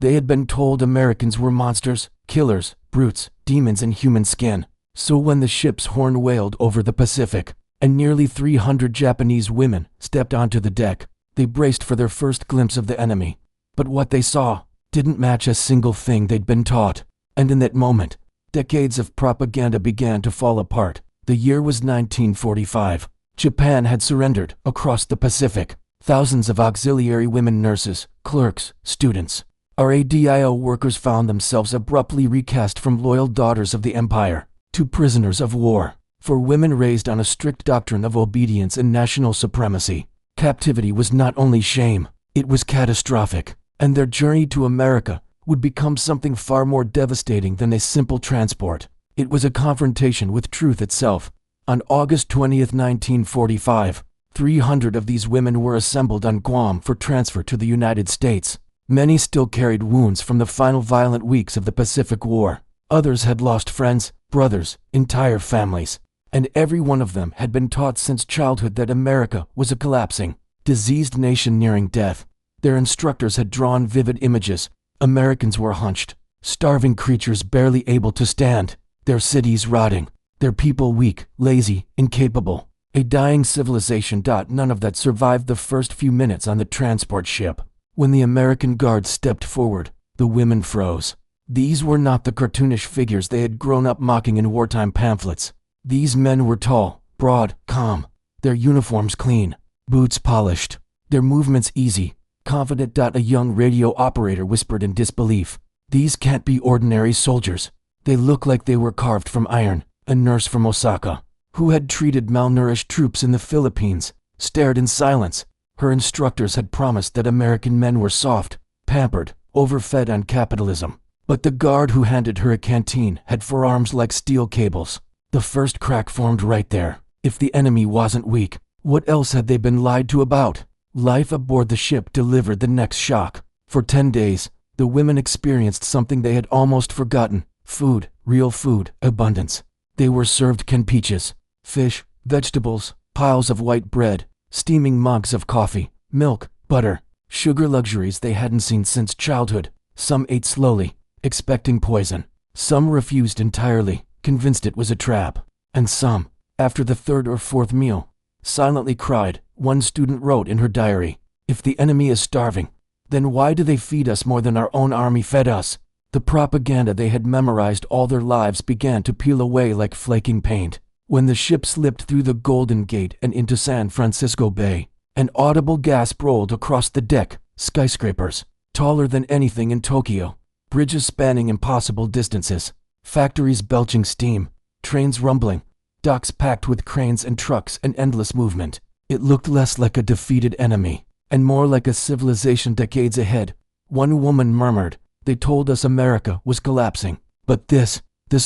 They had been told Americans were monsters, killers, brutes, demons in human skin. So when the ship's horn wailed over the Pacific, and nearly 300 Japanese women stepped onto the deck, they braced for their first glimpse of the enemy. But what they saw didn't match a single thing they'd been taught. And in that moment, decades of propaganda began to fall apart. The year was 1945. Japan had surrendered across the Pacific. Thousands of auxiliary women nurses, clerks, students, RADIO workers found themselves abruptly recast from loyal daughters of the empire to prisoners of war. For women raised on a strict doctrine of obedience and national supremacy, captivity was not only shame, it was catastrophic, and their journey to America would become something far more devastating than a simple transport. It was a confrontation with truth itself. On August 20th, 1945, 300 of these women were assembled on Guam for transfer to the United States. Many still carried wounds from the final violent weeks of the Pacific War. Others had lost friends, brothers, entire families, and every one of them had been taught since childhood that America was a collapsing, diseased nation nearing death. Their instructors had drawn vivid images. Americans were hunched, starving creatures barely able to stand, their cities rotting, their people weak, lazy, incapable. A dying civilization. None of that survived the first few minutes on the transport ship. When the American guards stepped forward, the women froze. These were not the cartoonish figures they had grown up mocking in wartime pamphlets. These men were tall, broad, calm, their uniforms clean, boots polished, their movements easy, confident. A young radio operator whispered in disbelief. These can't be ordinary soldiers. They look like they were carved from iron. A nurse from Osaka, who had treated malnourished troops in the Philippines, stared in silence. Her instructors had promised that American men were soft, pampered, overfed on capitalism. But the guard who handed her a canteen had forearms like steel cables. The first crack formed right there. If the enemy wasn't weak, what else had they been lied to about? Life aboard the ship delivered the next shock. For 10 days, the women experienced something they had almost forgotten. Food, real food, abundance. They were served canned peaches, fish, vegetables, piles of white bread, steaming mugs of coffee, milk, butter, sugar, luxuries they hadn't seen since childhood. Some ate slowly, expecting poison. Some refused entirely, convinced it was a trap. And some, after the third or fourth meal, silently cried. One student wrote in her diary, "If the enemy is starving, then why do they feed us more than our own army fed us?" The propaganda they had memorized all their lives began to peel away like flaking paint. When the ship slipped through the Golden Gate and into San Francisco Bay, an audible gasp rolled across the deck. Skyscrapers, taller than anything in Tokyo, bridges spanning impossible distances, factories belching steam, trains rumbling, docks packed with cranes and trucks, and endless movement. It looked less like a defeated enemy, and more like a civilization decades ahead. One woman murmured, "They told us America was collapsing, but this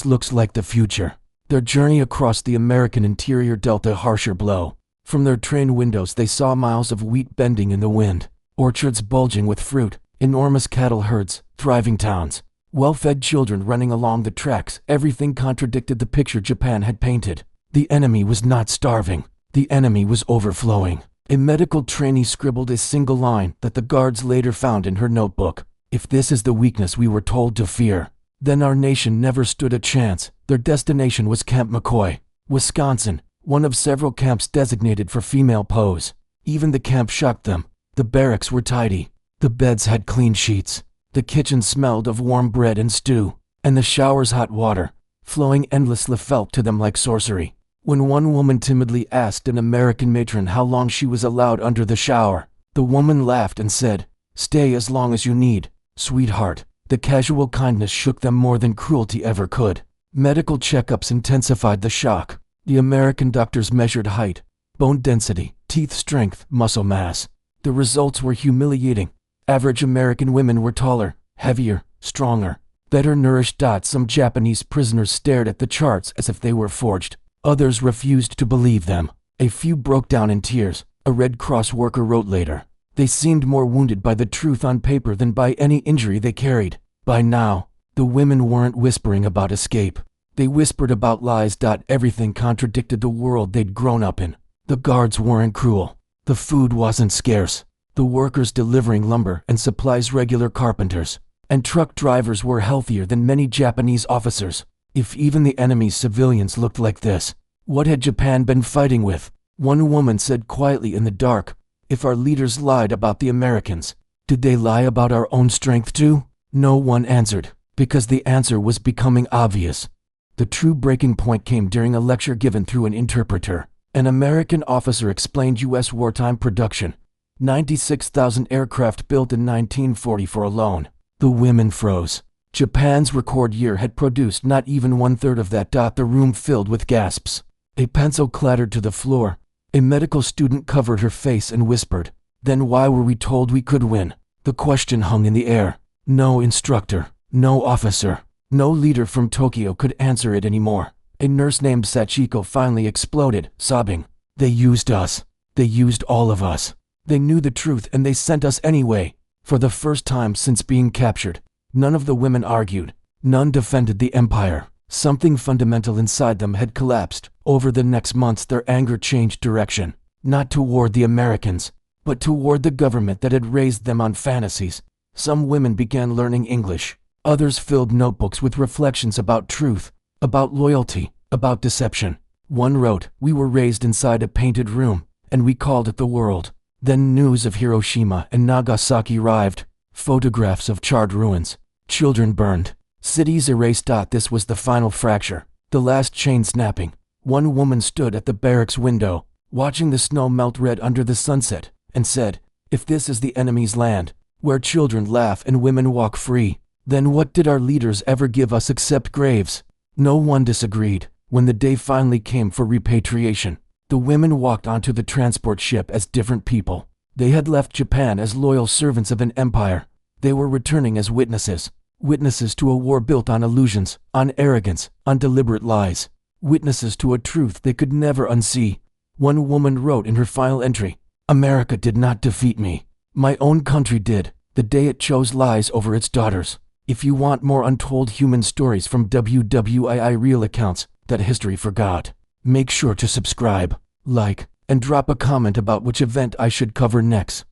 looks like the future." Their journey across the American interior dealt a harsher blow. From their train windows they saw miles of wheat bending in the wind, orchards bulging with fruit, enormous cattle herds, thriving towns, well-fed children running along the tracks. Everything contradicted the picture Japan had painted. The enemy was not starving. The enemy was overflowing. A medical trainee scribbled a single line that the guards later found in her notebook. "If this is the weakness we were told to fear, then our nation never stood a chance." Their destination was Camp McCoy, Wisconsin, one of several camps designated for female POWs. Even the camp shocked them. The barracks were tidy. The beds had clean sheets. The kitchen smelled of warm bread and stew, and the showers hot water, flowing endlessly, felt to them like sorcery. When one woman timidly asked an American matron how long she was allowed under the shower, the woman laughed and said, "Stay as long as you need, sweetheart." The casual kindness shook them more than cruelty ever could. Medical checkups intensified the shock. The American doctors measured height, bone density, teeth strength, muscle mass. The results were humiliating. Average American women were taller, heavier, stronger, better nourished. Some Japanese prisoners stared at the charts as if they were forged. Others refused to believe them. A few broke down in tears. A Red Cross worker wrote later, "They seemed more wounded by the truth on paper than by any injury they carried." By now, the women weren't whispering about escape. They whispered about lies. Everything contradicted the world they'd grown up in. The guards weren't cruel. The food wasn't scarce. The workers delivering lumber and supplies regular carpenters. And truck drivers were healthier than many Japanese officers. If even the enemy's civilians looked like this, what had Japan been fighting with? One woman said quietly in the dark, "If our leaders lied about the Americans, did they lie about our own strength too?" No one answered, because the answer was becoming obvious. The true breaking point came during a lecture given through an interpreter. An American officer explained U.S. wartime production. 96,000 aircraft built in 1944 alone. The women froze. Japan's record year had produced not even 1/3 of that. The room filled with gasps. A pencil clattered to the floor. A medical student covered her face and whispered, "Then why were we told we could win?" The question hung in the air. No instructor, no officer, no leader from Tokyo could answer it anymore. A nurse named Sachiko finally exploded, sobbing. "They used us. They used all of us. They knew the truth and they sent us anyway." For the first time since being captured, none of the women argued. None defended the empire. Something fundamental inside them had collapsed. Over the next months their anger changed direction. Not toward the Americans, but toward the government that had raised them on fantasies. Some women began learning English. Others filled notebooks with reflections about truth, about loyalty, about deception. One wrote, "We were raised inside a painted room, and we called it the world." Then news of Hiroshima and Nagasaki arrived. Photographs of charred ruins. Children burned. Cities erased. This was the final fracture. The last chain snapping. One woman stood at the barracks window, watching the snow melt red under the sunset, and said, "If this is the enemy's land, where children laugh and women walk free, then what did our leaders ever give us except graves?" No one disagreed. When the day finally came for repatriation, the women walked onto the transport ship as different people. They had left Japan as loyal servants of an empire. They were returning as witnesses. Witnesses to a war built on illusions, on arrogance, on deliberate lies. Witnesses to a truth they could never unsee. One woman wrote in her final entry, "America did not defeat me. My own country did, the day it chose lies over its daughters." If you want more untold human stories from WWII real accounts that history forgot, make sure to subscribe, like, and drop a comment about which event I should cover next.